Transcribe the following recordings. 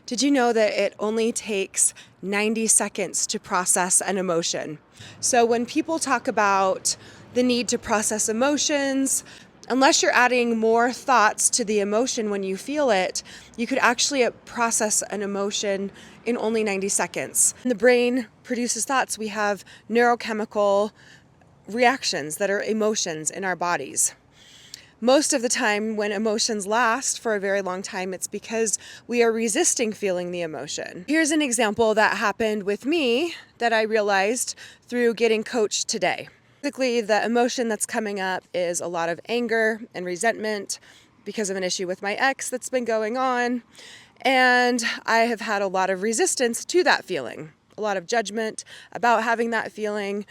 Did you know that it only takes 90 seconds to process an emotion? So when people talk about the need to process emotions, unless you're adding more thoughts to the emotion when you feel it, you could actually process an emotion in only 90 seconds. When the brain produces thoughts, we have neurochemical reactions that are emotions in our bodies. Most of the time when emotions last for a very long time, it's because we are resisting feeling the emotion. Here's an example that happened with me that I realized through getting coached today. Basically, the emotion that's coming up is a lot of anger and resentment because of an issue with my ex that's been going on. And I have had a lot of resistance to that feeling, a lot of judgment about having that feeling,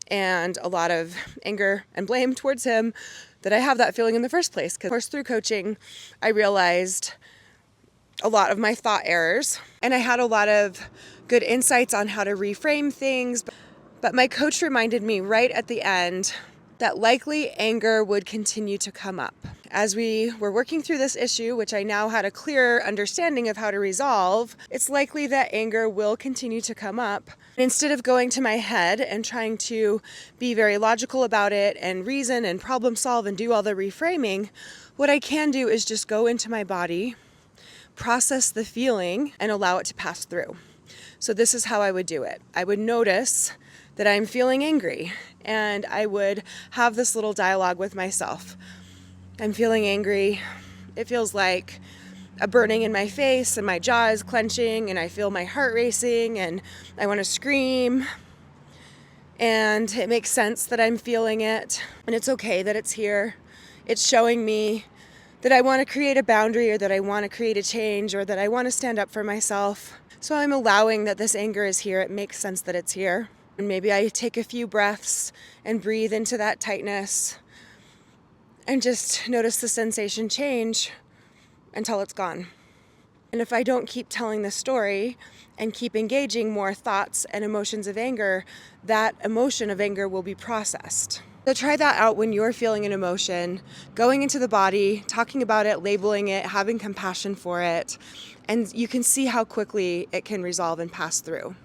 and a lot of anger and blame towards him that I have that feeling in the first place. Because, of course, through coaching, I realized a lot of my thought errors, and I had a lot of good insights on how to reframe things. But my coach reminded me right at the end that likely anger would continue to come up. As we were working through this issue, which I now had a clearer understanding of how to resolve, it's likely that anger will continue to come up. Instead of going to my head and trying to be very logical about it and reason and problem solve and do all the reframing, what I can do is just go into my body, process the feeling, and allow it to pass through. So this is how I would do it. I would notice that I'm feeling angry, and I would have this little dialogue with myself. I'm feeling angry. It feels like a burning in my face, and my jaw is clenching, and I feel my heart racing, and I want to scream. And it makes sense that I'm feeling it, and it's okay that it's here. It's showing me that I want to create a boundary, or that I want to create a change, or that I want to stand up for myself. So I'm allowing that this anger is here. It makes sense that it's here. And maybe I take a few breaths and breathe into that tightness and just notice the sensation change until it's gone. And if I don't keep telling the story and keep engaging more thoughts and emotions of anger, that emotion of anger will be processed. So try that out when you're feeling an emotion, going into the body, talking about it, labeling it, having compassion for it, and you can see how quickly it can resolve and pass through.